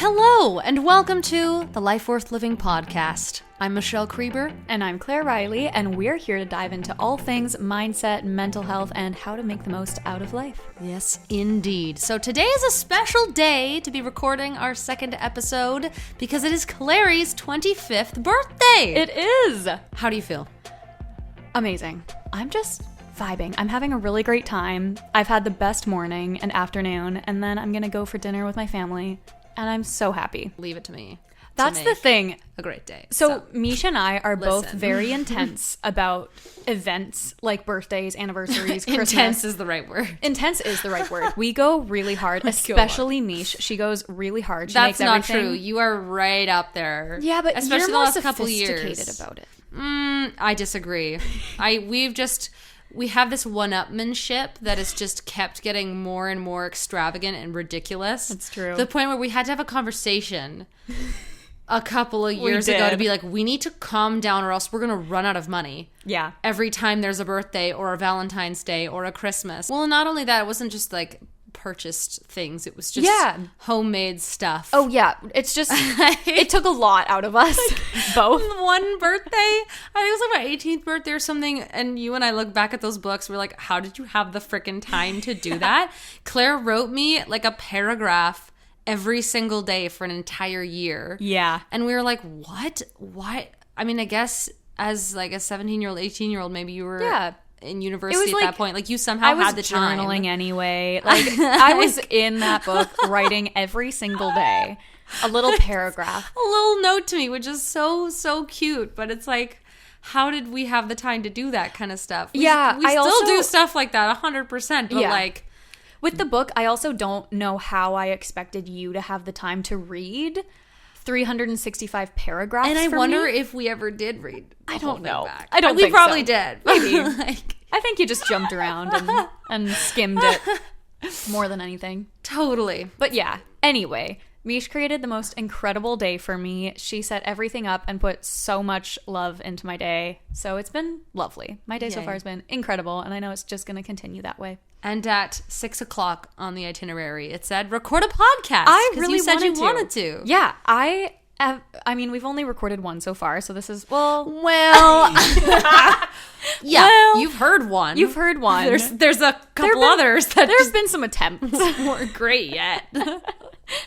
Hello, and welcome to the Life Worth Living podcast. I'm Michelle Krieber. And I'm Claire Riley, and we're here to dive into all things mindset, mental health, and how to make the most out of life. Yes, indeed. So today is a special day to be recording our second episode because it is Clary's 25th birthday. It is! How do you feel? Amazing. I'm just vibing. I'm having a really great time. I've had the best morning and afternoon, and then I'm going to go for dinner with my family, and I'm so happy. Leave it to me. That's the thing. A great day. So Misha and I are both listen. very intense about events like birthdays, anniversaries, Christmas. Intense is the right word. Intense is the right word. We go really hard, especially Mish. She goes really hard. She That's makes not everything. true. You are right up there. Yeah, but especially you're the more last couple sophisticated years. about it. I disagree. We have this one-upmanship that has just kept getting more and more extravagant and ridiculous. That's true. To the point where we had to have a conversation a couple of years ago to be like, we need to calm down or else we're going to run out of money. Yeah. Every time there's a birthday or a Valentine's Day or a Christmas. Well, not only that, it wasn't just like purchased things. It was just homemade stuff. Oh, yeah. It's just, it took a lot out of us, both. One birthday, I think it was like my 18th birthday or something, and you and I look back at those books, we're like, how did you have the freaking time to do that? Claire wrote me like a paragraph every single day for an entire year. Yeah. And we were like, what? I mean, I guess as like a 17-year-old, 18-year-old, maybe you were in university at that point. Like you somehow had the time. I was journaling anyway. Like I was in that book writing every single day. A little paragraph. A little note to me, which is so cute. But it's like, how did we have the time to do that kind of stuff? We still do stuff like that 100%. But like... With the book, I also don't know how I expected you to have the time to read 365 paragraphs. And I wonder if we ever did read. I don't know. Back. I don't. We think probably so. did. Maybe. I think you just jumped around and skimmed it more than anything. Totally. But yeah. Anyway, Mish created the most incredible day for me. She set everything up and put so much love into my day. So it's been lovely. My day so far has been incredible, and I know it's just going to continue that way. And at 6 o'clock on the itinerary, it said, record a podcast. I really you said you wanted to. Yeah, I mean, we've only recorded one so far, so this is, you've heard one. You've heard one. There's a couple others that there's been some attempts. weren't great yet.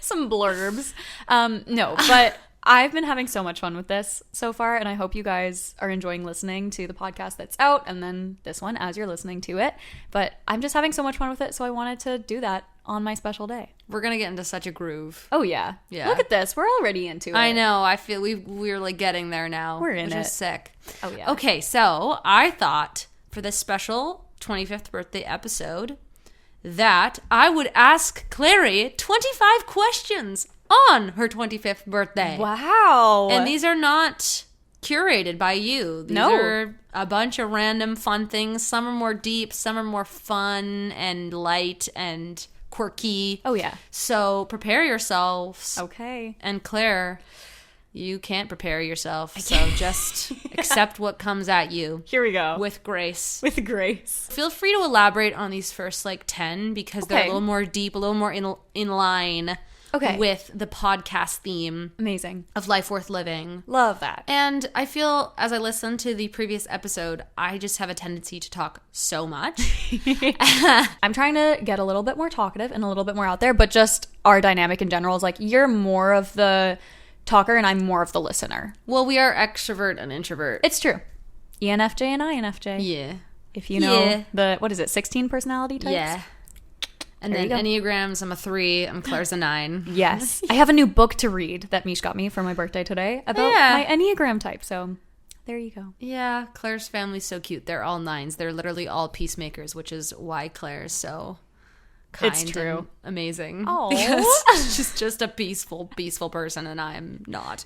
Some blurbs. No, but I've been having so much fun with this so far, and I hope you guys are enjoying listening to the podcast that's out, and then this one as you're listening to it. But I'm just having so much fun with it, so I wanted to do that on my special day. We're going to get into such a groove. Oh, yeah. Look at this. We're already into it. I know. I feel we're like getting there now. We're in it. Which is sick. Oh, yeah. Okay, so I thought for this special 25th birthday episode that I would ask Clary 25 questions on her 25th birthday. Wow. And these are not curated by you. These are a bunch of random fun things. Some are more deep, some are more fun and light and quirky. Oh, yeah. So prepare yourselves. Okay. And Claire, you can't prepare yourself. So just accept what comes at you. Here we go. With grace. With grace. Feel free to elaborate on these first like 10 because they're a little more deep, a little more in line with the podcast theme. Amazing. Of Life Worth Living. Love that. And I feel as I listen to the previous episode, I just have a tendency to talk so much. I'm trying to get a little bit more talkative and a little bit more out there, but just our dynamic in general is like you're more of the talker and I'm more of the listener. Well, we are extrovert and introvert. It's true. ENFJ and INFJ. Yeah. If you know the, 16 personality types? Yeah. And then Enneagrams, I'm a 3. I'm Claire's a 9. Yes. I have a new book to read that Mish got me for my birthday today about my Enneagram type. So there you go. Yeah. Claire's family's so cute. They're all 9s. They're literally all peacemakers, which is why Claire's so kind and amazing. Oh. Because she's just a peaceful person and I'm not.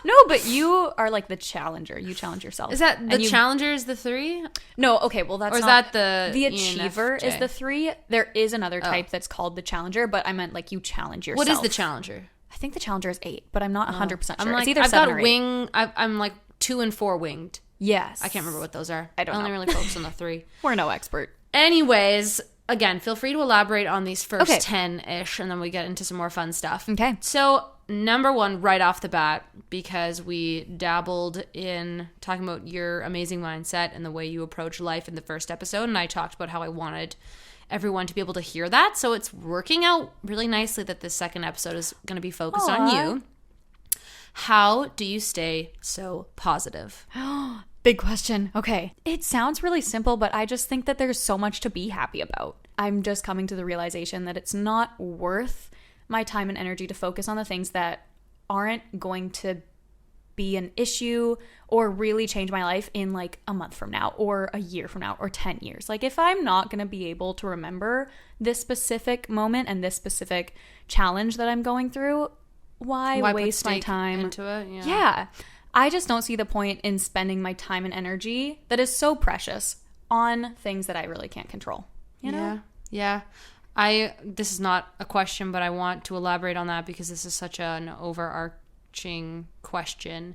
No, but you are like the challenger. You challenge yourself. Is that the challenger is the 3? No, okay, well that's or is not, that the achiever is the 3. There is another type that's called the challenger, but I meant like you challenge yourself. What is the challenger? I think the challenger is 8, but I'm not 100% sure. I'm like, it's either I've 7 got or 8. wing. I'm like 2 and 4 winged. Yes. I can't remember what those are. I don't know. only really focus on the 3. We're no expert. Anyways, again, feel free to elaborate on these first Okay. 10-ish, and then we get into some more fun stuff. Okay. So, number one, right off the bat, because we dabbled in talking about your amazing mindset and the way you approach life in the first episode, and I talked about how I wanted everyone to be able to hear that. So it's working out really nicely that this second episode is going to be focused on you. How do you stay so positive? Big question. Okay. It sounds really simple, but I just think that there's so much to be happy about. I'm just coming to the realization that it's not worth my time and energy to focus on the things that aren't going to be an issue or really change my life in like a month from now or a year from now or 10 years. Like if I'm not going to be able to remember this specific moment and this specific challenge that I'm going through, why waste my time into it? Yeah. I just don't see the point in spending my time and energy that is so precious on things that I really can't control. You know? Yeah. This is not a question, but I want to elaborate on that because this is such an overarching question.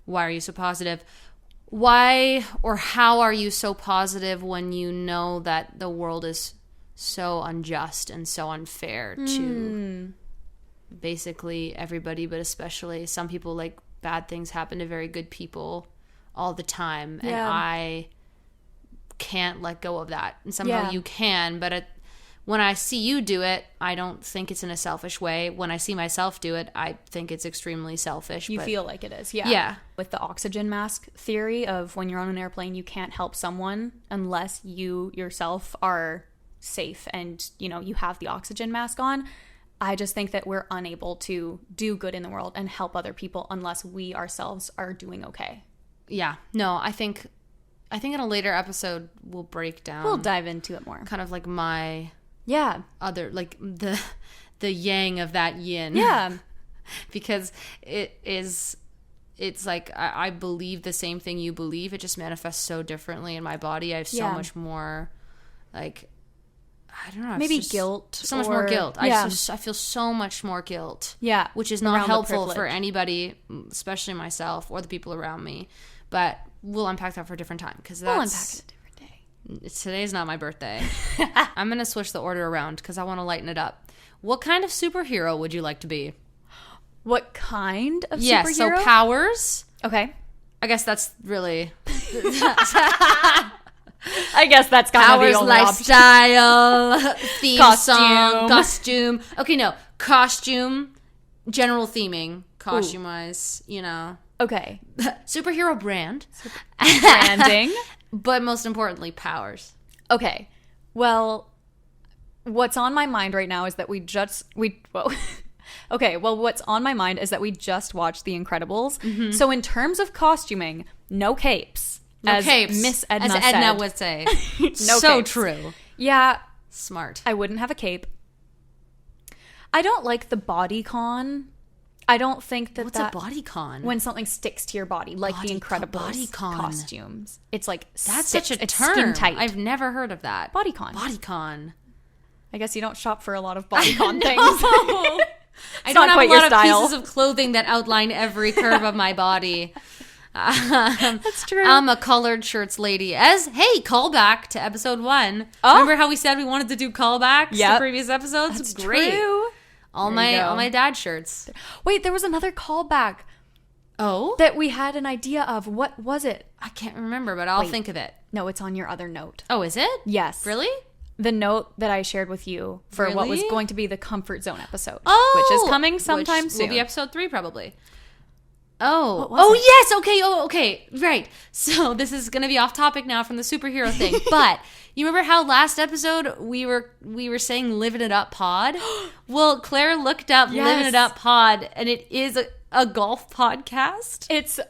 Why are you so positive? Why or how are you so positive when you know that the world is so unjust and so unfair to basically everybody, but especially some people? Like, bad things happen to very good people all the time, and I can't let go of that. And somehow you can, but when I see you do it, I don't think it's in a selfish way. When I see myself do it, I think it's extremely selfish. You feel like it is, yeah. Yeah. With the oxygen mask theory of when you're on an airplane, you can't help someone unless you yourself are safe and, you know, you have the oxygen mask on. I just think that we're unable to do good in the world and help other people unless we ourselves are doing okay. Yeah. No, I think in a later episode we'll break down. We'll dive into it more. Kind of like my other, like the yang of that yin. Yeah. Because it's like I believe the same thing you believe. It just manifests so differently in my body. I have so much more, like, I don't know. Maybe guilt. So much more guilt. Yeah. I feel so much more guilt. Yeah. Which is not Around helpful for anybody, especially myself or the people around me. But we'll unpack that for a different time. We'll unpack it a different day. Today's not my birthday. I'm going to switch the order around because I want to lighten it up. What kind of superhero would you like to be? What kind of superhero? Yes, so powers. Okay. I guess that's really... I guess that's kind of the only lifestyle, theme song, costume. Okay, no. Costume, general theming, costume-wise, you know. Okay. Superhero brand. Branding. But most importantly, powers. Okay. Well, what's on my mind right now is that what's on my mind is that we just watched The Incredibles. Mm-hmm. So in terms of costuming, no capes. No capes. Miss Edna as Edna would say. No so capes. True. Yeah. Smart. I wouldn't have a cape. I don't like the bodycon. I don't think that What's a bodycon? When something sticks to your body, like The Incredibles bodycon costumes. It's like that's such a term. Skin tight. I've never heard of that. Bodycon. Bodycon. I guess you don't shop for a lot of bodycon things. I don't have a lot of pieces of clothing that outline every curve of my body. That's true. I'm a colored shirts lady. Hey, callback to episode 1. Oh. Remember how we said we wanted to do callbacks to previous episodes? That's great. True. All my dad shirts. Wait, there was another callback. Oh? That we had an idea of. What was it? I can't remember, but I'll think of it. No, it's on your other note. Oh, is it? Yes. Really? The note that I shared with you for what was going to be the comfort zone episode. Oh! Which is coming sometime soon. Will be episode 3 probably. Oh. It? Yes. Okay. Oh, okay. Right. So this is going to be off topic now from the superhero thing. But you remember how last episode we were saying Living It Up Pod? Well, Claire looked up Living It Up Pod, and it is a golf podcast. It's a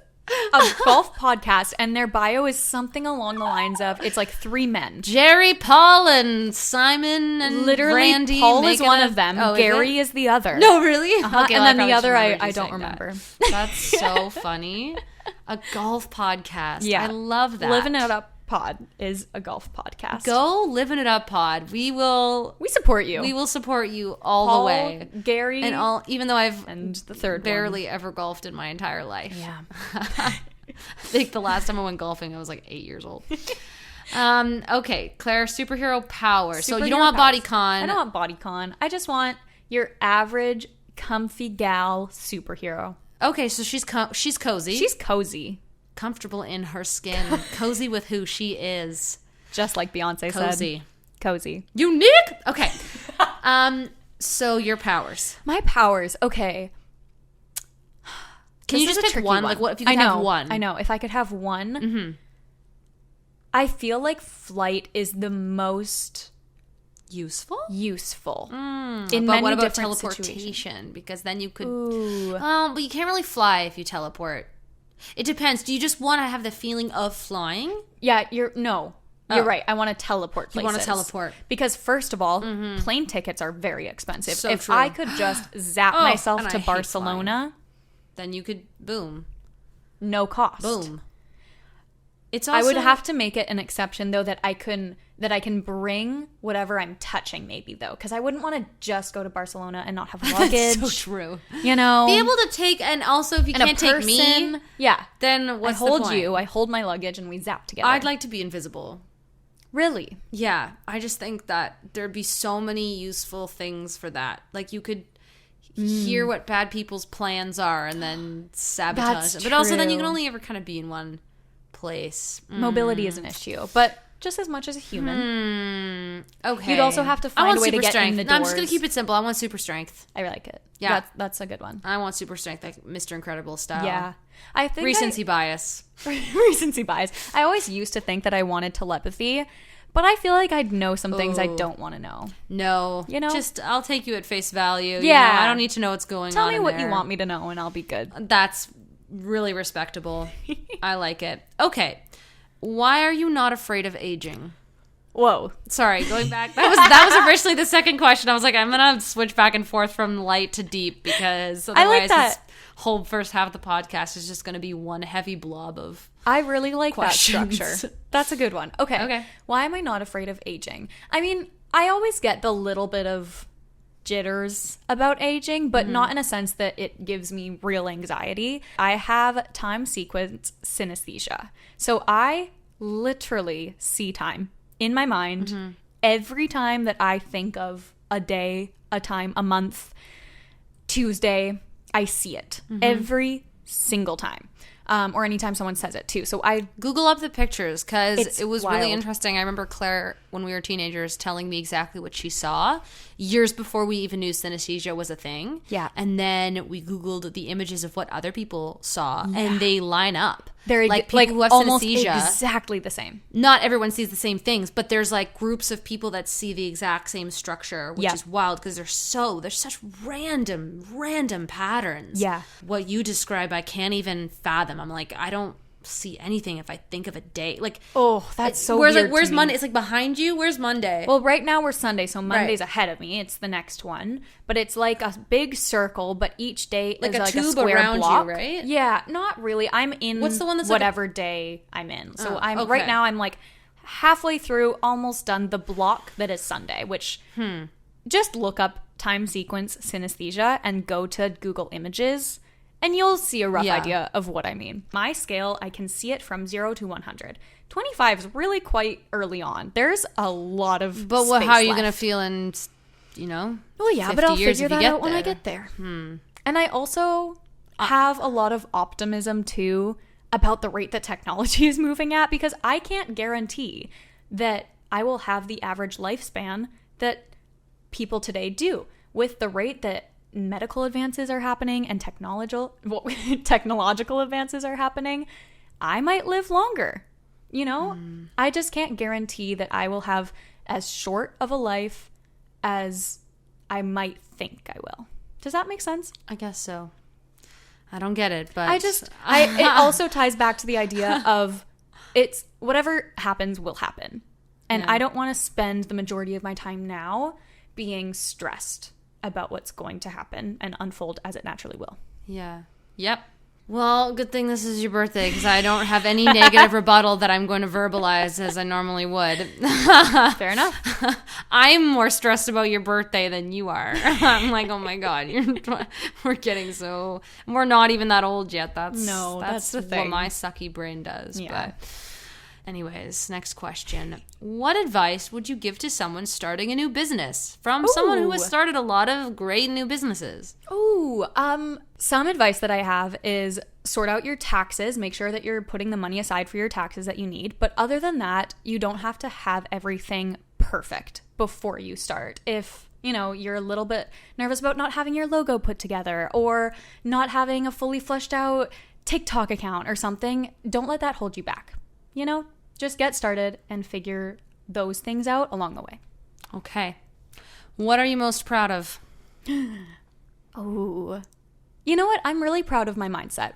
golf podcast, and their bio is something along the lines of, it's like 3 men. Jerry, Paul, and Simon, and literally Randy. Paul is one of them. Gary is the other. No, really? Uh-huh. Okay, and then the other I don't remember. That's so funny. A golf podcast. Yeah. I love that. Living It Up Pod is a golf podcast. Go Living It Up Pod. We support you. We will support you all Paul, the way. Gary, and even though I've the third barely ever golfed in my entire life. Yeah. I think the last time I went golfing I was like 8 years old. Okay, Claire, superhero power. So you don't Superhero want powers. bodycon. I don't want bodycon. I just want your average comfy gal superhero. Okay, so she's cozy. She's cozy. Comfortable in her skin. Cozy with who she is. Just like Beyonce Cozy. said. Cozy. Unique? Okay. So your powers. My powers. Okay. Can you This just is a pick tricky one? Like, what if you could have one? I know. If I could have one, I feel like flight is the most Useful? useful in But many what about different teleportation? situations. Because then you could... Ooh. But you can't really fly if you teleport. It depends. Do you just want to have the feeling of flying? Yeah, you're right. I want to teleport places. You want to teleport. Because first of all, plane tickets are very expensive. So if true. I could just zap and myself I to hate Barcelona, Then you could... Boom. no cost. Boom. It's also... I would have to make it an exception though that I can bring whatever I'm touching maybe though, because I wouldn't want to just go to Barcelona and not have luggage. That's so true. You know, Be able to take... And also, if you and can't a person, take me... yeah. Then what's I hold the point? you. I hold my luggage and we zap together. I'd like to be invisible. Really. Yeah, I just think that there'd be so many useful things for that. Like you could hear what bad people's plans are and then sabotage That's them. But also then you true. can only ever kind of be in one place. Mobility is an issue, but just as much as a human. Okay. You'd also have to I find want a way to super get strength. in the No, I'm just going doors. to keep it simple. I want super strength. I like it. Yeah. That's a good one. I want super strength, like Mr. Incredible style. Yeah. I think Recency bias. recency bias. I always used to think that I wanted telepathy, but I feel like I'd know some things I Ooh. don't want to know. No. You know? Just, I'll take you at face value. Yeah. You know, I don't need to know what's going Tell on me in what you there. want me to know and I'll be good. That's really respectable. I like it. Okay. Why are you not afraid of aging? Whoa. Sorry, going back. That was originally the second question. I was like, I'm gonna switch back and forth from light to deep because I like otherwise that. this whole first half of the podcast is just gonna be one heavy blob of... I really like Questions. that structure. That's a good one. Okay. Okay. Why am I not afraid of aging? I mean, I always get the little bit of jitters about aging, but not in a sense that it gives me real anxiety. I have time sequence synesthesia. So I literally see time in my mind every time that I think of a day, a time, a month, Tuesday, I see it every single time. Or anytime someone says it too. So I Google up the pictures because It's it was wild. really interesting. I remember Claire, when we were teenagers, telling me exactly what she saw years before we even knew synesthesia was a thing. Yeah. And then we Googled the images of what other people saw, and they line up. they're like people who have almost synesthesia. exactly the same. Not everyone sees the same things, but there's like groups of people that see the exact same structure, which Yeah. is wild because there's such random patterns. Yeah. What you describe, I can't even fathom. I'm like, I don't see anything if I think of a day. Like, Oh, that's so where's weird. like where's to me. Monday? It's like behind you. Where's Monday? Well, right now we're Sunday, so Monday's Right. ahead of me. It's the next one, but it's like a big circle, but each day Like is a like a tube square around you, block. right? Yeah, not really. I'm in What's the one that's like whatever day I'm in. So Oh, I'm okay. right now. I'm like halfway through, almost done the block that is Sunday. Which just look up time sequence synesthesia and go to Google Images. And you'll see a rough Yeah. idea of what I mean. My scale, I can see it from 0 to 100. 25 is really quite early on. There's a lot of but space how are you left. gonna feel in, you know? Well, yeah, 50 but I'll years figure if you that get out when I there? get there. And I also have a lot of optimism, too, about the rate that technology is moving at, because I can't guarantee that I will have the average lifespan that people today do. With the rate that medical advances are happening and technological advances are happening, I might live longer. You know, I just can't guarantee that I will have as short of a life as I might think I will. Does that make sense? I guess so. I don't get it, but It also ties back to the idea of it's whatever happens will happen. And I don't want to spend the majority of my time now being stressed about what's going to happen and unfold as it naturally will. Yeah. Yep. Well, good thing this is your birthday because I don't have any negative rebuttal that I'm going to verbalize as I normally would. Fair enough. I'm more stressed about your birthday than you are. I'm like, oh my God, we're not even that old yet. That's the what thing. my sucky brain does. Yeah. But Anyways, next question. What advice would you give to someone starting a new business from someone who has started a lot of great new businesses? Ooh, some advice that I have is sort out your taxes. Make sure that you're putting the money aside for your taxes that you need. But other than that, you don't have to have everything perfect before you start. If, you know, you're a little bit nervous about not having your logo put together or not having a fully fleshed out TikTok account or something, don't let that hold you back. You know, just get started and figure those things out along the way. Okay. What are you most proud of? Oh, you know what? I'm really proud of my mindset.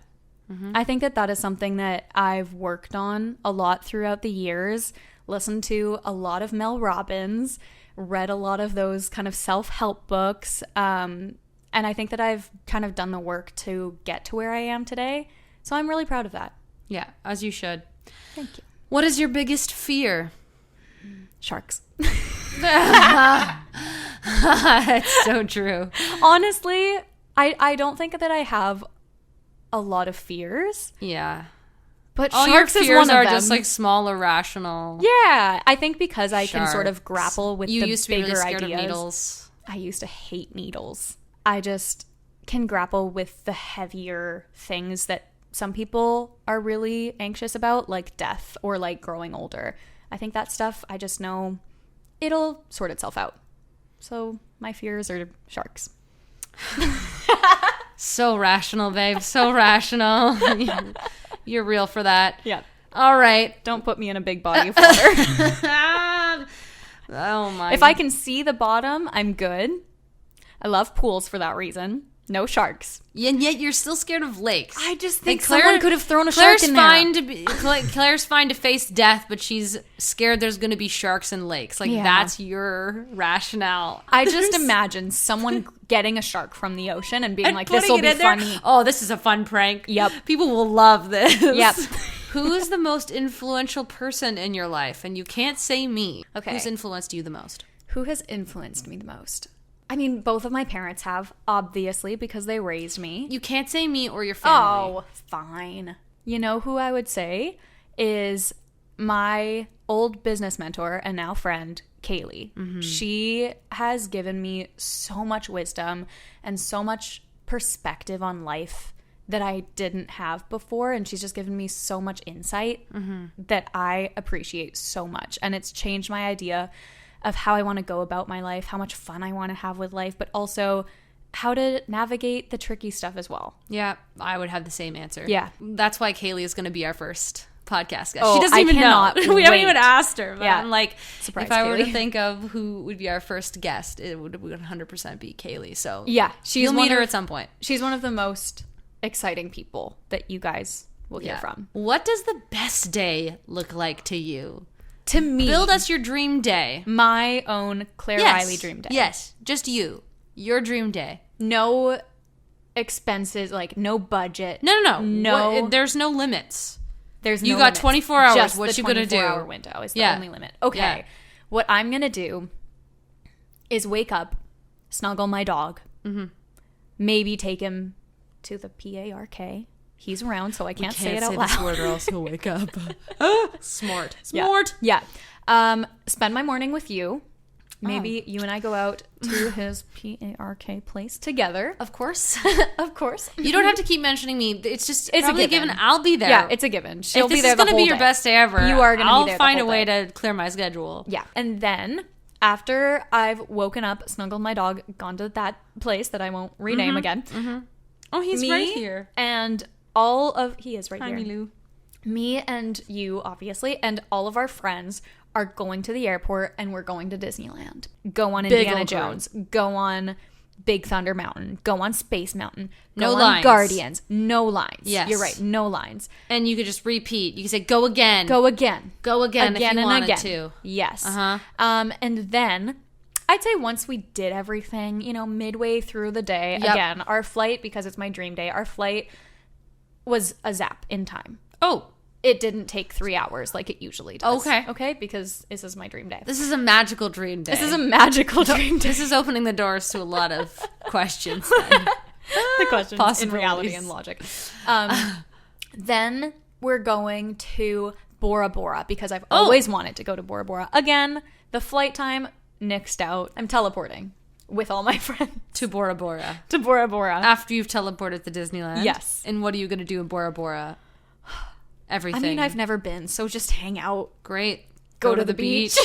I think that is something that I've worked on a lot throughout the years, listened to a lot of Mel Robbins, read a lot of those kind of self-help books. And I think that I've kind of done the work to get to where I am today. So I'm really proud of that. Yeah, as you should. Thank you. What is your biggest fear? Sharks. It's so true. Honestly, I don't think that I have a lot of fears. Yeah. But all sharks your is fears one of are them. just like small, irrational. Yeah, I think because I can sort of Sharks. grapple with You the used to be bigger really scared ideas. of needles. I used to hate needles. I just can grapple with the heavier things that some people are really anxious about, like death or like growing older. I think that stuff, I just know it'll sort itself out. So my fears are sharks. So rational, babe. So rational. You're real for that. Yeah. All right. Don't put me in a big body of water. Oh my. If I can see the bottom, I'm good. I love pools for that reason. No sharks. And yet you're still scared of lakes. I just think Like someone could have thrown a Claire's shark in there. Claire's fine to face death, but she's scared there's going to be sharks in lakes. Like, Yeah. that's your rationale. I just imagine someone getting a shark from the ocean and being And like, this putting will it be in there. funny. Oh, this is a fun prank. Yep. People will love this. Yep. Who is the most influential person in your life? And you can't say me. Okay. Who's influenced you the most? Who has influenced me the most? I mean, both of my parents have, obviously, because they raised me. You can't say me or your family. Oh, fine. You know who I would say is my old business mentor and now friend, Kaylee. Mm-hmm. She has given me so much wisdom and so much perspective on life that I didn't have before. And she's just given me so much insight that I appreciate so much. And it's changed my idea of how I want to go about my life, how much fun I want to have with life, but also how to navigate the tricky stuff as well. Yeah, I would have the same answer. Yeah. That's why Kaylee is going to be our first podcast guest. Oh, She doesn't I even know. cannot We haven't wait. even asked her. But Yeah. I'm like, Surprise, if I were to Kaylee. think of who would be our first guest, it would 100% be Kaylee. So Yeah, she's you'll one meet her of- at some point. She's one of the most exciting people that you guys will hear from. What does the best day look like to you? To me, Build us your dream day. my own Claire Riley dream day. Yes, just you. Your dream day. No expenses, like no budget. No. What- There's no limits. There's You no got limits. 24 hours. Just What the you gonna do? 24-hour window is the Yeah. only limit. Okay. Yeah. What I'm going to do is wake up, snuggle my dog, maybe take him to the PARK. He's around, so I can't say it out loud. this word or else he'll wake up. Smart. Yeah. Smart. Yeah. Spend my morning with you. Maybe you and I go out to his PARK place together. Of course. Of course. You don't have to keep mentioning me. It's just It's a probably given. I'll be there. Yeah, it's a given. She'll if this be there is going the to whole be your day. best day ever, You are going to I'll be there. find the a whole way day. to clear my schedule. Yeah. And then after I've woken up, snuggled my dog, gone to that place that I won't rename again. Oh, he's Me right here. And he is right Hi, here. Milou. Me and you, obviously, and all of our friends are going to the airport and we're going to Disneyland. Go on Big Indiana old Jones. Go on Big Thunder Mountain. Go on Space Mountain. Go No on lines. Guardians. No lines. Yes. You're right. No lines. And you could just repeat. You can say, go again. Go again. Go again if you and wanted again. to. Yes. Uh-huh. And then I'd say once we did everything, midway through the day, Yep. again, our flight, because it's my dream day, our flight was a zap in time. Oh, It didn't take 3 hours like it usually does. Okay. Okay, because this is my dream day. this is a magical dream day. This is a magical dream day. This is opening the doors to a lot of questions. Then. The questions in Possibilities. reality and logic. Then we're going to Bora Bora because I've always wanted to go to Bora Bora. Again, the flight time nixed out. I'm teleporting with all my friends. To Bora Bora. To Bora Bora. After you've teleported to Disneyland? Yes. And what are you going to do in Bora Bora? Everything. I mean, I've never been, so just hang out. Great. Go to the beach.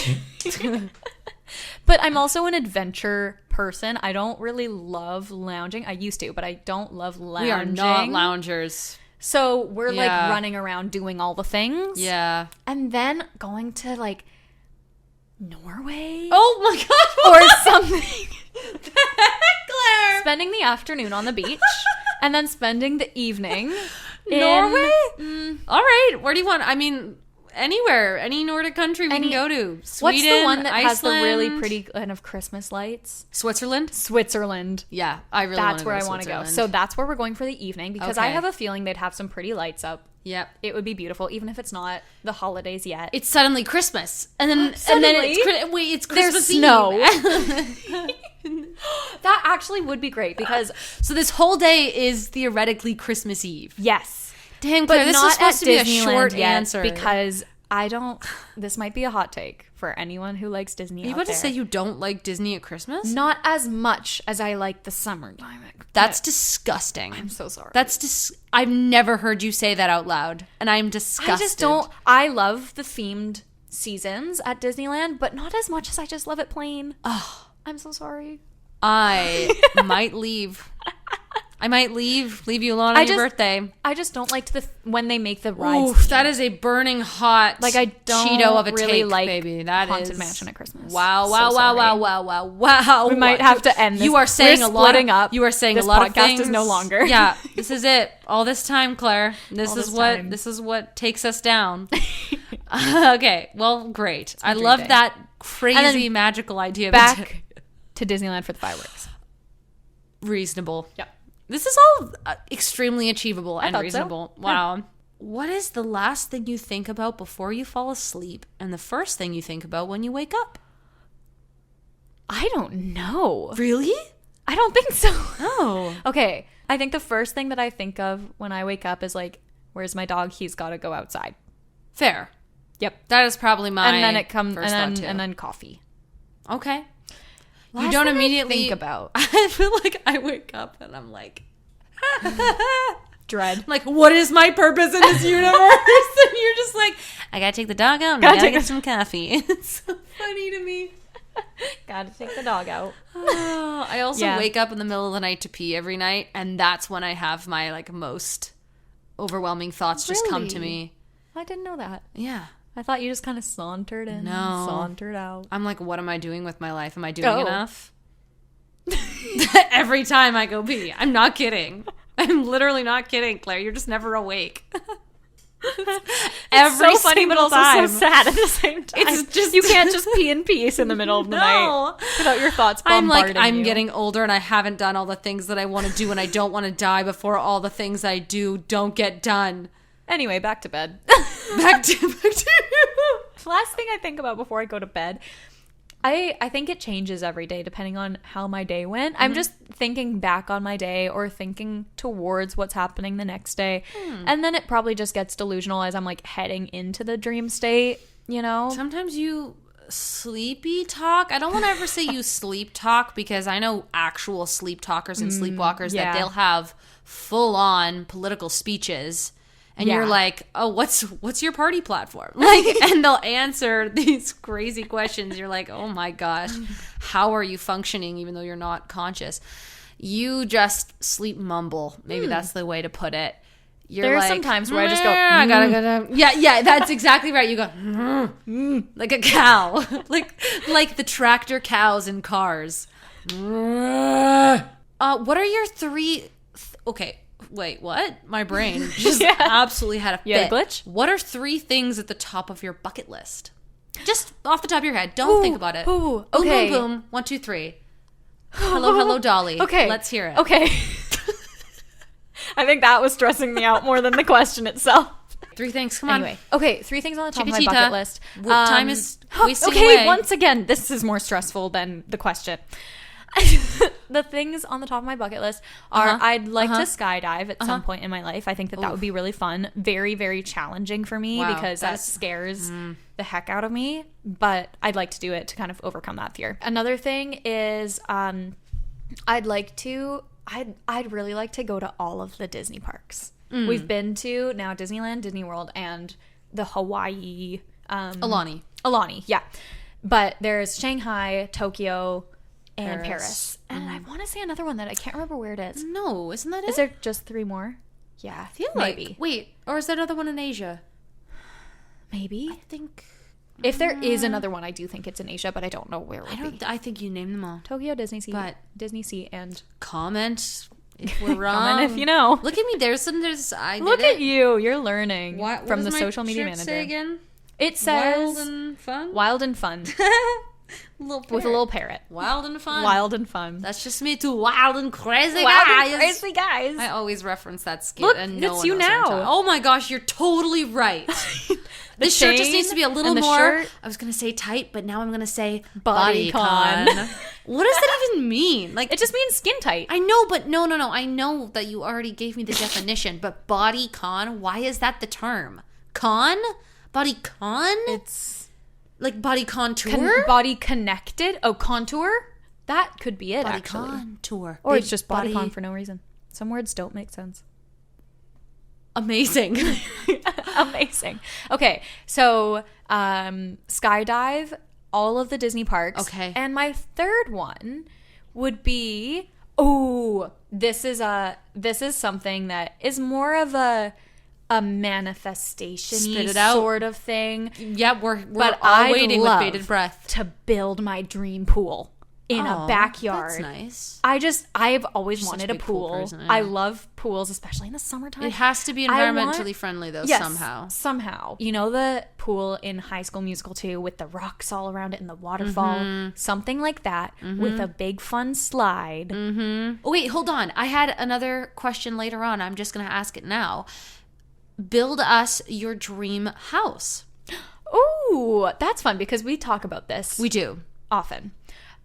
But I'm also an adventure person. I don't really love lounging. I used to, but I don't love lounging. We are not loungers. So we're like running around doing all the things. Yeah. And then going to like Norway. Oh my God. Or something. Claire. Spending the afternoon on the beach and then spending the evening in Norway? All right. Where do you want? I mean, anywhere. Any Nordic country we can go to. Sweden, what's the one that has the Iceland? really pretty kind of Christmas lights? Switzerland? Switzerland. Yeah, I really want to That's go where to I want to go. Switzerland. So that's where we're going for the evening because I Okay. have a feeling they'd have some pretty lights up. Yep. It would be beautiful, even if it's not the holidays yet. It's suddenly Christmas. And then Suddenly? it's Christmas There's Eve. snow. That actually would be great because So this whole day is theoretically Christmas Eve. yes, Dang, but Claire, this not is supposed at to be a Disneyland short yet answer. because I don't. This might be a hot take for anyone who likes Disney. Are you out about to there. say you don't like Disney at Christmas? Not as much as I like the summertime. That's disgusting. I'm so sorry. I've never heard you say that out loud, and I'm disgusted. I just don't. I love the themed seasons at Disneyland, but not as much as I just love it plain. Oh, I'm so sorry. I might leave. I might leave you alone on your birthday. I just don't like when they make the rides. Oof, that is a burning hot Like I don't Cheeto of a really take, like baby. That Haunted is Mansion at Christmas. Wow, So wow, wow, sorry. wow, wow, wow, wow. We might have to end this. You are saying We're a lot. splitting up. You are saying This a lot of podcast things. is no longer. Yeah, this is it. All this time, Claire. This All is this what time. this is what takes us down. Okay, well, great. I dream love day. that crazy then magical idea. Back to Disneyland for the fireworks. Reasonable. Yep. This is all extremely achievable and thought so. reasonable. Wow. What is the last thing you think about before you fall asleep and the first thing you think about when you wake up? I don't know. Really? I don't think so. Oh. Okay. I think the first thing that I think of when I wake up is like, where's my dog? He's got to go outside. Fair. Yep. That is probably my And then it comes, first thought, too. and then coffee. Okay. You Last don't thing I immediately think about I feel like I wake up and I'm like, dread. like, what is my purpose in this universe? And you're just like, I gotta take the dog out and I gotta get some coffee. It's so funny to me. Gotta take the dog out. I also Yeah. wake up in the middle of the night to pee every night, and that's when I have my like most overwhelming thoughts just come to Really? me. I didn't know that. Yeah. I thought you just kind of sauntered in, No. sauntered out. I'm like, what am I doing with my life? Am I doing Oh. enough? Every time I go pee. I'm not kidding. I'm literally not kidding, Claire. You're just never awake. Every so funny, but single also time. so sad at the same time. It's just you can't just pee in peace in the middle of the night No. without your thoughts I'm bombarding like, I'm you. getting older and I haven't done all the things that I want to do and I don't want to die before all the things I do don't get done. Anyway, back to bed. Back to Last thing I think about before I go to bed, I think it changes every day depending on how my day went. I'm just thinking back on my day or thinking towards what's happening the next day. And then it probably just gets delusional as I'm like heading into the dream state, you know? Sometimes you sleepy talk. I don't want to ever say you sleep talk because I know actual sleep talkers and sleepwalkers yeah. that they'll have full on political speeches. And Yeah. you're like, oh, what's your party platform? Like, and they'll answer these crazy questions. You're like, oh my gosh, how are you functioning even though you're not conscious? You just sleep mumble. Maybe that's the way to put it. You're There's like, some times where I just go, I gotta go down. Yeah, that's exactly right. You go, like a cow, like the tractor cows in Cars. What are your three? Okay. Wait, what? My brain just absolutely had a fit. You had a glitch? What are three things at the top of your bucket list? Just off the top of your head. Don't think about it. Ooh, Boom, okay. boom, boom. 1, 2, 3. Hello, Dolly. Okay. Let's hear it. Okay. I think that was stressing me out more than the question itself. 3 things. Come on. Anyway, okay, 3 things on the top of my Chiquitita. bucket list. Time is wasting okay, away. once again, this is more stressful than the question. the things on the top of my bucket list are I'd like to skydive at some point in my life. I think that would be really fun. Very, very challenging for me because that scares the heck out of me. But I'd like to do it to kind of overcome that fear. Another thing is I'd really like to go to all of the Disney parks. We've been to now Disneyland, Disney World, and the Hawaii Aulani, yeah. But there's Shanghai, Tokyo, and Paris. And I want to say another one that I can't remember where it is. No, isn't that it? Is there just 3 more? Yeah, I feel maybe. Wait, or is there another one in Asia? Maybe. I think. If there is another one, I do think it's in Asia, but I don't know where it would be. I think you named them all. Tokyo, Disney Sea, and... Comment if we're wrong. Comment if you know. Look at me. Look at you. You're learning what from does the my social media shirt manager. Say again? It says... Wild and fun? Wild and fun. With a little parrot. Wild and fun. Wild and fun. That's just me, two wild and crazy guys. I always reference that skit. Look, and no it's one you knows what I'm now. talking- Oh my gosh, you're totally right. This shirt just needs to be a little more. I was going to say tight, but now I'm going to say bodycon. What does that even mean? Like, it just means skin tight. I know, but no. I know that you already gave me the definition, but bodycon, why is that the term? Con? Bodycon? It's like body contour? Body connected? Oh, contour? That could be it, body actually. Contour. Or it's just bodycon for no reason. Some words don't make sense. Amazing. Amazing. Okay, so skydive, all of the Disney parks. Okay. And my third one would be this is something that is more of a manifestation sort of thing. Yeah, we're all waiting with bated breath to build my dream pool in a backyard. That's nice. I've always wanted a pool. Person, I love pools, especially in the summertime. It has to be environmentally friendly though, somehow. You know the pool in High School Musical 2 with the rocks all around it and the waterfall? Something like that with a big fun slide. Oh, wait, hold on. I had another question later on. I'm just going to ask it now. Build us your dream house. Ooh, that's fun because we talk about this. We do. Often.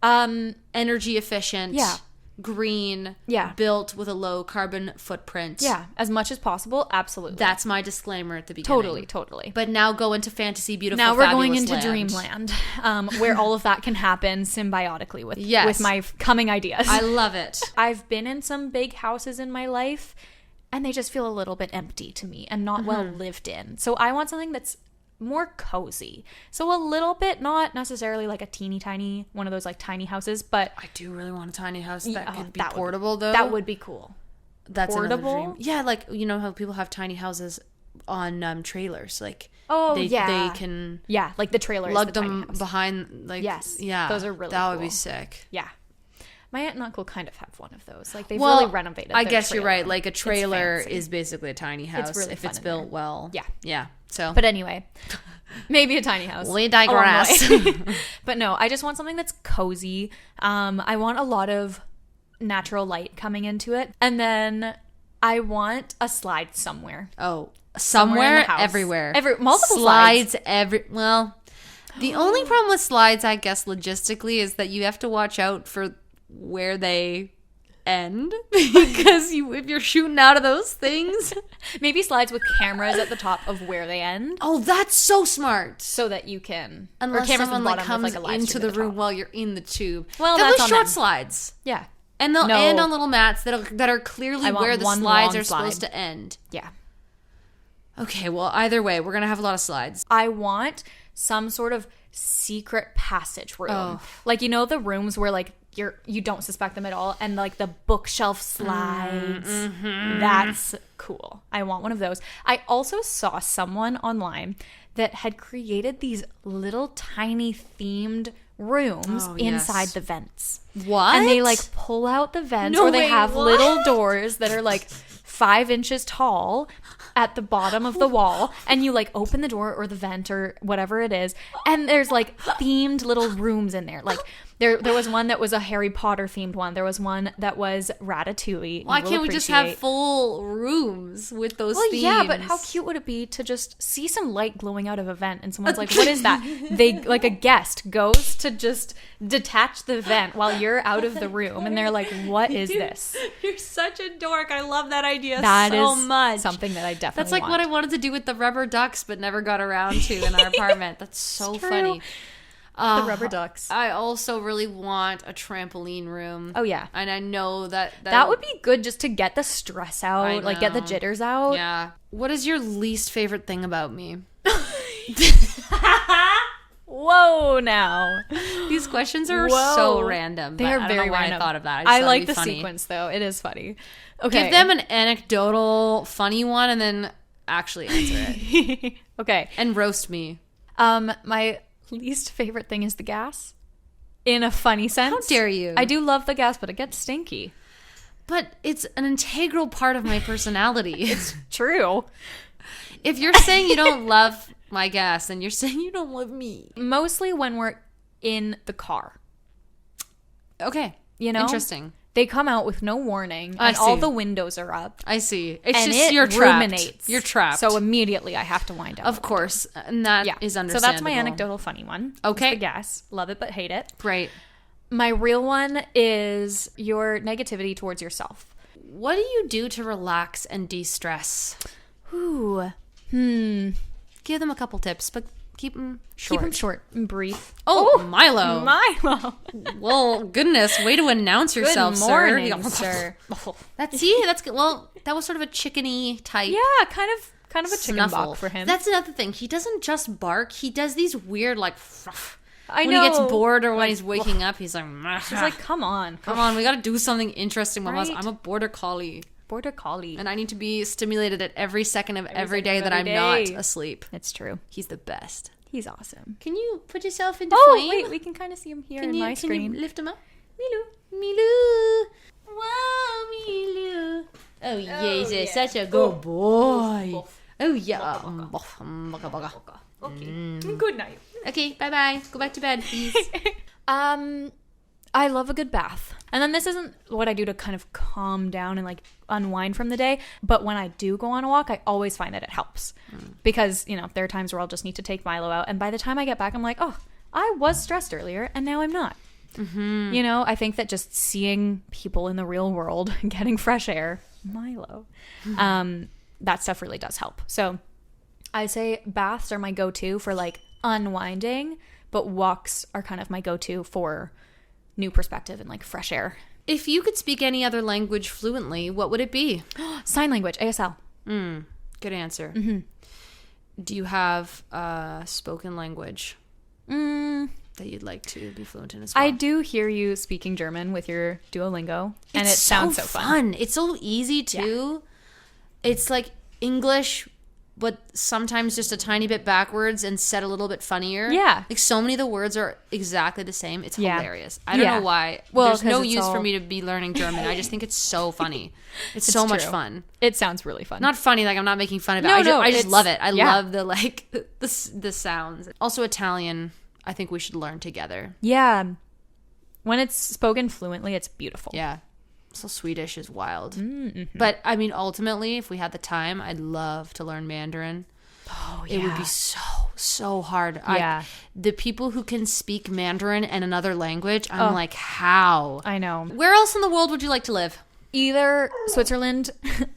Energy efficient. Yeah. Green. Yeah. Built with a low carbon footprint. Yeah. As much as possible. Absolutely. That's my disclaimer at the beginning. Totally. But now go into fantasy, beautiful, now we're going fabulous into land. dreamland, where all of that can happen symbiotically with my coming ideas. I love it. I've been in some big houses in my life, and they just feel a little bit empty to me and not well lived in. So I want something that's more cozy. So a little bit, not necessarily like a teeny tiny, one of those like tiny houses, but I do really want a tiny house that could be portable though. That would be cool. That's portable? Another dream. Yeah, like, you know how people have tiny houses on trailers, like they can like the trailers lug them behind, like those are really that cool. would be sick. Yeah. My aunt and uncle kind of have one of those. Like, they've really renovated I their guess trailer. you're right. Like, a trailer is basically a tiny house it's really if fun it's in built there. well. Yeah. Yeah. So, but anyway, maybe a tiny house. We digress. But no, I just want something that's cozy. I want a lot of natural light coming into it. And then I want a slide somewhere. Oh, somewhere in the house. Everywhere. Multiple slides. The only problem with slides, I guess, logistically, is that you have to watch out for where they end, because if you're shooting out of those things, maybe slides with cameras at the top of where they end. Oh, that's so smart. So that you can, unless someone like comes into the room while you're in the tube. Well, that's on short them. Slides. Yeah, and they'll end on little mats that are clearly where the slides are supposed to end. Yeah. Okay, well, either way, we're gonna have a lot of slides. I want some sort of secret passage room, like, you know, the rooms where like you don't suspect them at all, and like the bookshelf slides. That's cool. I want one of those. I also saw someone online that had created these little tiny themed rooms inside the vents. What? And they like pull out the vents, or they have little doors that are like 5 inches tall at the bottom of the wall, and you like open the door or the vent or whatever it is, and there's like themed little rooms in there. Like, There was one that was a Harry Potter themed one. There was one that was Ratatouille. Why can't we just have full rooms with those themes? Yeah, but how cute would it be to just see some light glowing out of a vent and someone's like, what is that? They, like a guest goes to just detach the vent while you're out of the room and they're like, what is this? You're such a dork. I love that idea That so is much. something that I definitely That's like want. what I wanted to do with the rubber ducks but never got around to in our apartment. That's so funny. The rubber ducks. I also really want a trampoline room. Oh, yeah. And I know that would be good just to get the stress out, like get the jitters out. Yeah. What is your least favorite thing about me? Whoa, now. These questions are so random. They are I don't very know why random. I thought of that. I like the the funny. sequence, though. It is funny. Okay. Give them an anecdotal, funny one and then actually answer it. Okay. And roast me. My least favorite thing is the gas. In a funny sense. How dare you? I do love the gas, but it gets stinky. But it's an integral part of my personality. It's true. If you're saying you don't love my gas, then you're saying you don't love me. Mostly when we're in the car. Okay. You know? Interesting. They come out with no warning, I and all see. the windows are up. I see. It's And just it you're trapped. ruminates. You're trapped. So immediately I have to wind up. Of course. And that is understandable. So that's my anecdotal funny one. Okay. It's the gas. Love it, but hate it. Great. My real one is your negativity towards yourself. What do you do to relax and de-stress? Ooh. Give them a couple tips, but keep them short. Keep them short and brief. Oh, Milo. Milo. Well, goodness, way to announce yourself, Good morning, sir. sir. That's good. Well, that was sort of a chickeny type. Yeah, kind of a chicken Snuffle bok for him. That's another thing. He doesn't just bark. He does these weird, like, I when know. he gets bored or when he's waking up, he's like, He's like, come on. come on, we got to do something interesting, Mama. Right? I'm a border collie. Border collie. And I need to be stimulated at every second of every day second of that I'm every not day. asleep. It's true. He's the best. He's awesome. Can you put yourself into Oh, flame? wait, we can kind of see him here in my Can screen. you lift him up? Milou. Milou. Wow, Milou. Oh, yes, yeah. such a good boy. Oh, yeah. Okay. Good night. Okay, bye-bye. Go back to bed, please. I love a good bath. And then this isn't what I do to kind of calm down and like unwind from the day. But when I do go on a walk, I always find that it helps. Because, you know, there are times where I'll just need to take Milo out. And by the time I get back, I'm like, oh, I was stressed earlier and now I'm not. Mm-hmm. You know, I think that just seeing people in the real world getting fresh air, Milo, that stuff really does help. So I say baths are my go-to for like unwinding, but walks are kind of my go-to for new perspective and like fresh air. If you could speak any other language fluently, what would it be? Sign language, ASL. Good answer. Mm-hmm. Do you have spoken language that you'd like to be fluent in as well? I do hear you speaking German with your Duolingo, and It's it sounds so fun. It's so easy too. It's like English, but sometimes just a tiny bit backwards and said a little bit funnier. Yeah. Like so many of the words are exactly the same. It's Yeah. hilarious. I don't Yeah. know why. Well, there's 'cause no it's use for all- me to be learning German. I just think it's so funny. It's so much true. fun. It sounds really fun. Not funny, like I'm not making fun of it. No, I just it's- love it. I yeah. love the like the sounds. Also Italian, I think we should learn together. Yeah. When it's spoken fluently, it's beautiful. Yeah. So Swedish is wild. Mm-hmm. But I mean ultimately, if we had the time, I'd love to learn Mandarin. Oh, yeah. It would be so hard. Yeah. The people who can speak Mandarin and another language, I'm like, how? I know. Where else in the world would you like to live? Either Switzerland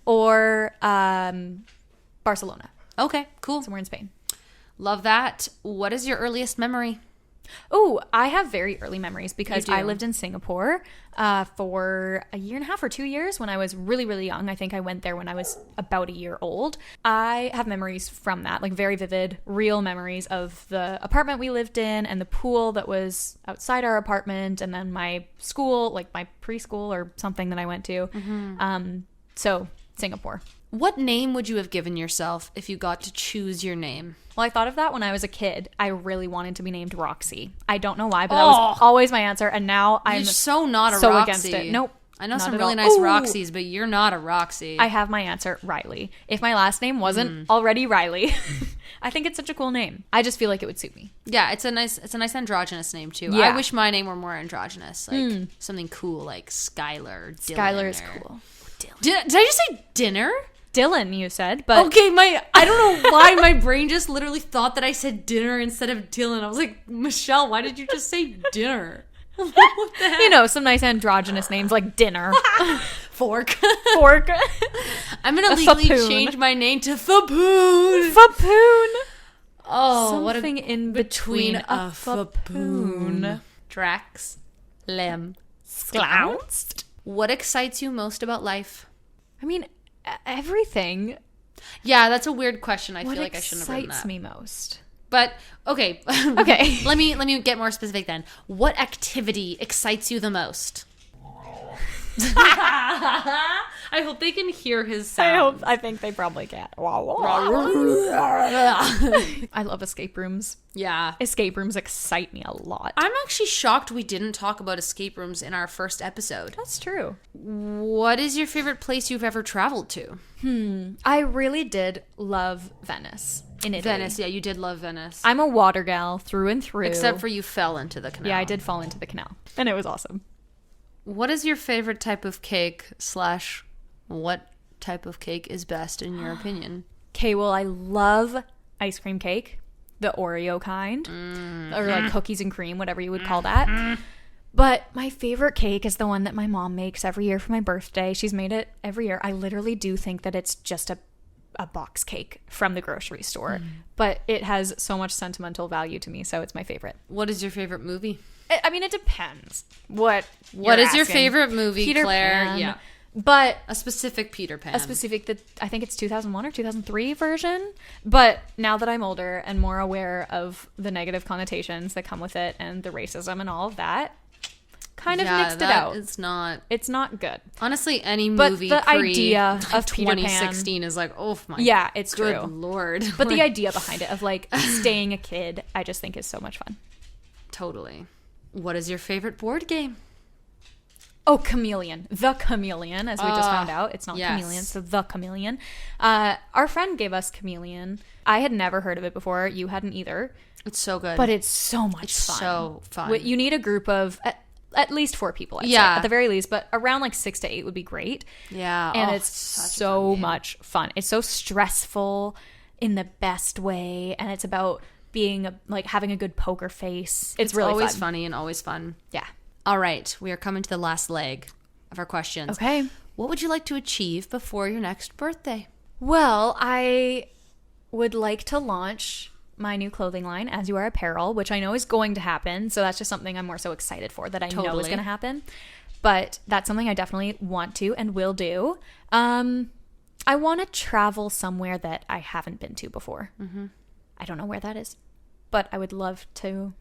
or Barcelona. Okay, cool. Somewhere in Spain. Love that. What is your earliest memory? Oh, I have very early memories because You do. I lived in Singapore for a year and a half or 2 years when I was really, really young. I think I went there when I was about a year old. I have memories from that, like very vivid, real memories of the apartment we lived in and the pool that was outside our apartment, and then my school, like my preschool or something that I went to. So Singapore. What name would you have given yourself if you got to choose your name? Well, I thought of that when I was a kid. I really wanted to be named Roxy. I don't know why, but that was always my answer. And now I'm You're so not a so Roxy. against it. Nope. I know Not some at really all. nice Ooh. Roxy's, but you're not a Roxy. I have my answer, Riley. If my last name wasn't already Riley, I think it's such a cool name. I just feel like it would suit me. Yeah, it's a nice androgynous name too. Yeah. I wish my name were more androgynous, like something cool like Skylar. Dylan, Skylar is or- cool. Did I just say dinner? Dylan, you said, but Okay, I don't know why my brain just literally thought that I said dinner instead of Dylan. I was like, Michelle, why did you just say dinner? What the heck? you know, some nice androgynous names like dinner, Fork. fork, I'm gonna A legally fapoon. change my name to Fapoon. fapoon. Oh, what a Something in between a fapoon. Drax. Lem. Sklounced. What excites you most about life? I mean, everything. Yeah, that's a weird question. I What feel like I shouldn't have written excites that. me most? But okay. Okay. let me get more specific then. What activity excites you the most? I hope they can hear his sound. I think they probably can. I love escape rooms. Yeah. Escape rooms excite me a lot. I'm actually shocked we didn't talk about escape rooms in our first episode. That's true. What is your favorite place you've ever traveled to? I really did love Venice in Italy. Venice. Yeah, you did love Venice. I'm a water gal through and through. Except for you fell into the canal. Yeah, I did fall into the canal. And it was awesome. What is your favorite type of cake / what type of cake is best in your opinion? Okay, well, I love ice cream cake, the Oreo kind, or like cookies and cream, whatever you would call that. But my favorite cake is the one that my mom makes every year for my birthday. She's made it every year. I literally do think that it's just a box cake from the grocery store, but it has so much sentimental value to me, so it's my favorite. What is your favorite movie? I mean, it depends. What What is your asking. favorite movie, Peter Claire? Pan. Yeah. But A specific Peter Pan. a specific that I think it's 2001 or 2003 version. But now that I'm older and more aware of the negative connotations that come with it and the racism and all of that, kind of mixed it out. It's not. It's not good. Honestly, any But movie the pre idea of Peter Pan- 2016 is like, oh my Yeah, it's good true. lord. But the idea behind it of like staying a kid, I just think is so much fun. Totally. What is your favorite board game? Oh, Chameleon. The Chameleon, as we just found out. It's not yes. Chameleon, so The Chameleon. Our friend gave us Chameleon. I had never heard of it before. You hadn't either. It's so good. But it's so much It's fun. so fun. You need a group of at least 4 people, I'd say, Yeah. at the very least. But around like 6 to 8 would be great. yeah. And oh, it's such a so fun game. much fun. It's so stressful in the best way. And it's about being like having a good poker face. It's really always fun. funny and always fun. Yeah. All right, we are coming to the last leg of our questions. Okay. What would you like to achieve before your next birthday? Well, I would like to launch my new clothing line, As You Are Apparel, which I know is going to happen. So that's just something I'm more so excited for that I know is Totally. going to happen. But that's something I definitely want to and will do. I want to travel somewhere that I haven't been to before. Mm-hmm. I don't know where that is, but I would love to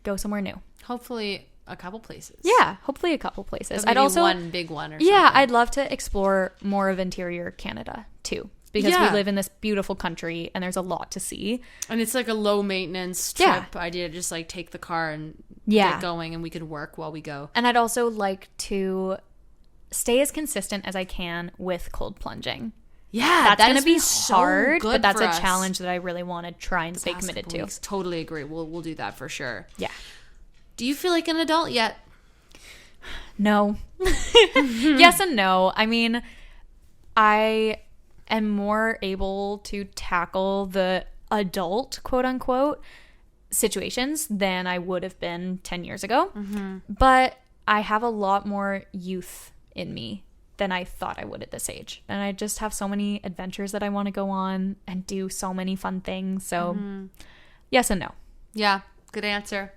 go somewhere new. Hopefully, a couple places. Yeah, hopefully a couple places. Maybe I'd also one big one or Yeah, something. I'd love to explore more of interior Canada too, because Yeah. we live in this beautiful country and there's a lot to see. And it's like a low maintenance trip Yeah. idea. Just like take the car and Yeah. get going, and we could work while we go. And I'd also like to stay as consistent as I can with cold plunging. Yeah, That's going to has be been so hard, good but that's for a us challenge that I really want to try and the stay past committed couple to. weeks. Totally agree. We'll do that for sure. Yeah. Do you feel like an adult yet? No. Yes and no. I mean, I am more able to tackle the adult, quote unquote, situations than I would have been 10 years ago. Mm-hmm. But I have a lot more youth in me than I thought I would at this age. And I just have so many adventures that I want to go on and do so many fun things. So, yes and no. Yeah, good answer.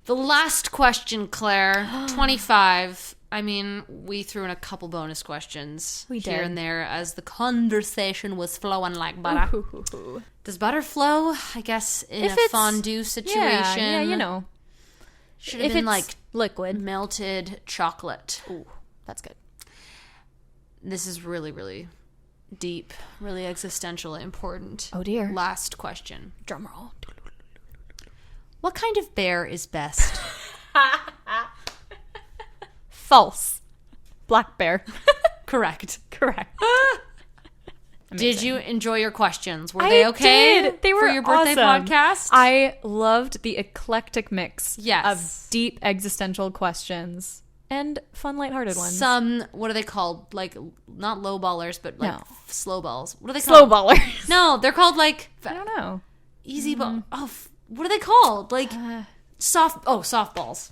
The last question, Claire. 25. I mean, we threw in a couple bonus questions We here did. and there as the conversation was flowing like butter. Ooh. Does butter flow? I guess in If a it's- fondue situation. Yeah, you know. Should have If been it's like liquid. melted chocolate. Ooh, that's good. This is really, really deep, really existential, important. Oh dear. Last question. Drum roll. What kind of bear is best? False. Black bear. Correct. Correct. Did you enjoy your questions? Were they okay? Did. They were for your birthday awesome. podcast? I loved the eclectic mix Yes. of deep existential questions and fun, lighthearted ones. Some, what are they called? Like, not low ballers, but like No. slow balls. What are they Slow called? ballers. No, they're called like I don't know. easy ball. Oh, what are they called? Like softballs.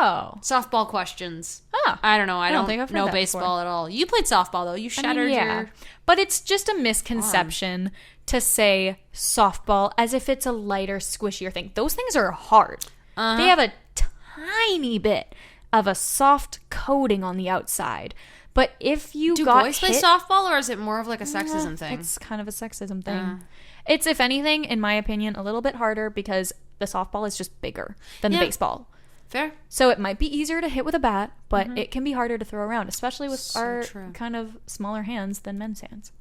Oh. Softball questions. Oh. I don't know. I don't think I've heard know that baseball at all. You played softball though. You shattered your. But it's just a misconception to say softball as if it's a lighter, squishier thing. Those things are hard. They have a tiny bit of a soft coating on the outside. But if you Do got boys play hit, softball, or is it more of like a sexism thing? it's kind of a sexism thing. It's, if anything, in my opinion, a little bit harder because the softball is just bigger than the baseball. Fair. So it might be easier to hit with a bat, but it can be harder to throw around, especially with our kind of smaller hands than men's hands.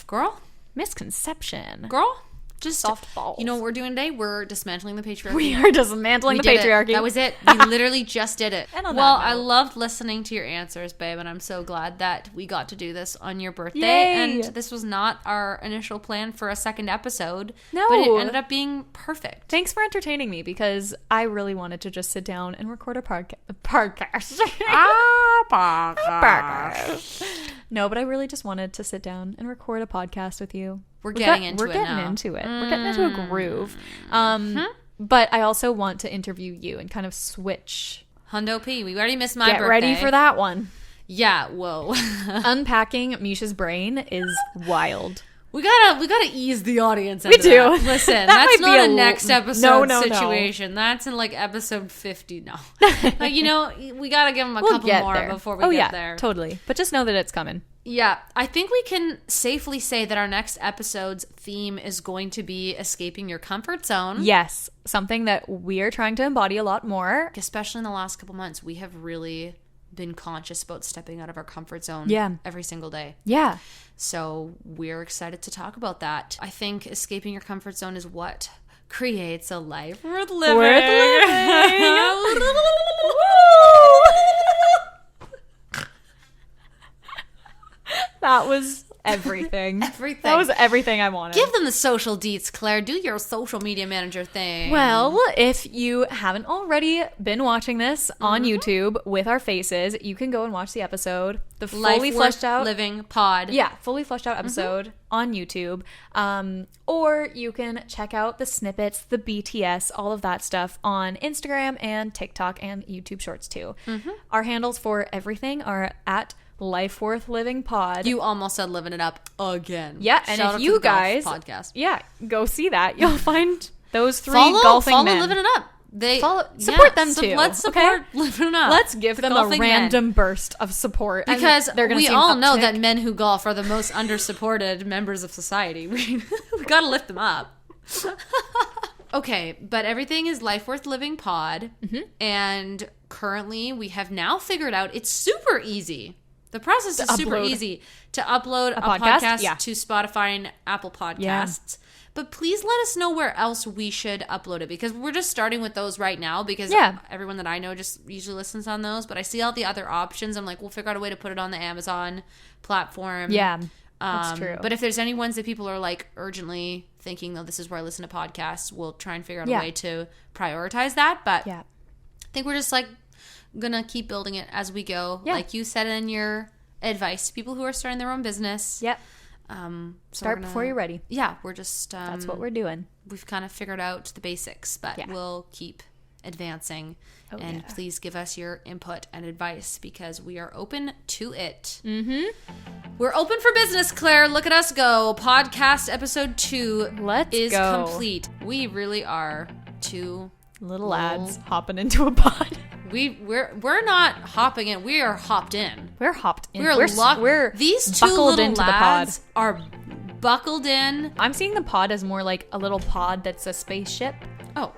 Girl. Misconception. Girl. Just Softballs. You know what we're doing today? We're dismantling the patriarchy. We are dismantling the did it. patriarchy. That was it. We literally just did it. And on well, that I note- loved listening to your answers, babe, and I'm so glad that we got to do this on your birthday. Yay. And this was not our initial plan for a second episode. No. But it ended up being perfect. Thanks for entertaining me because I really wanted to just sit down and record a podcast. No, but I really just wanted to sit down and record a podcast with you. We're getting into We're it getting now. into it. We're getting into a groove. But I also want to interview you and kind of switch. Hundo P. We already missed my Get birthday. ready for that one. Yeah, whoa. Unpacking Misha's brain is wild. We gotta ease the audience. We into do. that. Listen, That that's might be not a a next episode no. situation. That's in like episode 50. No, like we gotta give them a We'll couple get more there. before we get there. Totally. But just know that it's coming. Yeah, I think we can safely say that our next episode's theme is going to be escaping your comfort zone. Yes, something that we are trying to embody a lot more. Especially in the last couple months, we have really been conscious about stepping out of our comfort zone every single day. Yeah. So we're excited to talk about that. I think escaping your comfort zone is what creates a life worth living. That was everything. Everything. That was everything I wanted. Give them the social deets, Claire. Do your social media manager thing. Well, if you haven't already been watching this on YouTube with our faces, you can go and watch the episode. The fully fleshed out living pod. Yeah, fully fleshed out episode on YouTube. Or you can check out the snippets, the BTS, all of that stuff on Instagram and TikTok and YouTube Shorts too. Our handles for everything are at Life Worth Living Pod. You almost said living it up again. Yeah, and Shout out if to you the golf guys, podcast. go see that. You'll find those three Follow golfing men. living it up. They Support them too. Let's support living it up. Let's give them a golfing random men. burst of support Because and they're gonna we see an all know uptick. that men who golf are the most undersupported members of society. We gotta lift them up. Okay, but everything is Life Worth Living Pod, and currently we have now figured out it's super easy. The process is super easy to upload a podcast to Spotify and Apple Podcasts. Yeah. But please let us know where else we should upload it, because we're just starting with those right now, because everyone that I know just usually listens on those. But I see all the other options. I'm like, we'll figure out a way to put it on the Amazon platform. Yeah, that's true. But if there's any ones that people are like urgently thinking, oh, this is where I listen to podcasts, we'll try and figure out a way to prioritize that. But I think we're just like gonna keep building it as we go. Like you said in your advice to people who are starting their own business. Yep. So start before you're ready. Yeah, we're just that's what we're doing. We've kind of figured out the basics, but we'll keep advancing. Please give us your input and advice, because we are open to it. We're open for business, Claire. Look at us go. Podcast episode 2 is complete. We really are two little lads hopping into a pod. We're not hopping in. We are hopped in. We're hopped in. We're these two buckled little into lads the pod. are buckled in. I'm seeing the pod as more like a little pod that's a spaceship. Oh,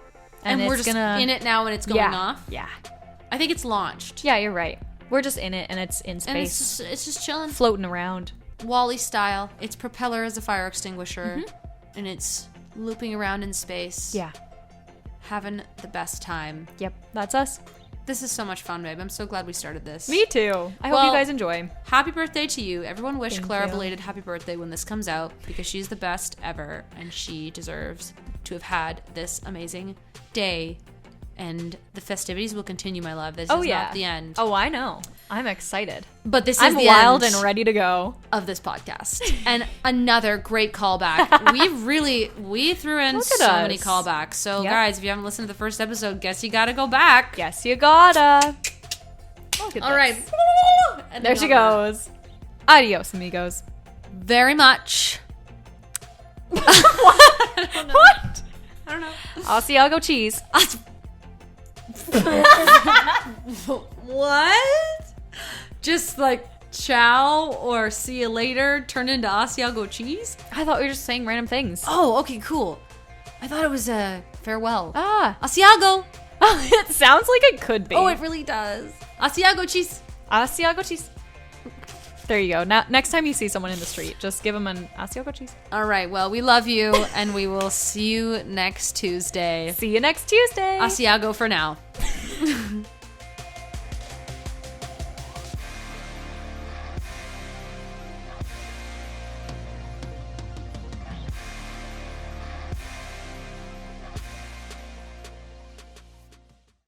and we're just in it now, and it's going off. Yeah, I think it's launched. Yeah, you're right. We're just in it, and it's in space. And it's just chilling, floating around, Wall-E style. Its propeller is a fire extinguisher, and it's looping around in space. Yeah, having the best time. Yep, that's us. This is so much fun, babe. I'm so glad we started this. Me too. I hope you guys enjoy. Happy birthday to you. Everyone wish Thank Claire a you. belated happy birthday when this comes out, because she's the best ever and she deserves to have had this amazing day. And the festivities will continue, my love. This is not the end. Oh, I know. I'm excited. But this is I'm the wild end and ready to go. of this podcast. And another great callback. We threw in Look at so us. many callbacks. So Yep. guys, if you haven't listened to the first episode, guess you gotta go back. Yes, you gotta. Look at All this. right. And There she goes. Adios, amigos. Very much. What? I don't know. Asiago cheese. What? Just like ciao or see you later turned into Asiago cheese? I thought we were just saying random things. Oh, okay, cool. I thought it was a farewell. Ah. Asiago. It sounds like it could be. Oh, it really does. Asiago cheese. Asiago cheese. There you go. Now, next time you see someone in the street, just give them an Asiago cheese. All right, well, we love you, and we will see you next Tuesday. See you next Tuesday. Asiago for now.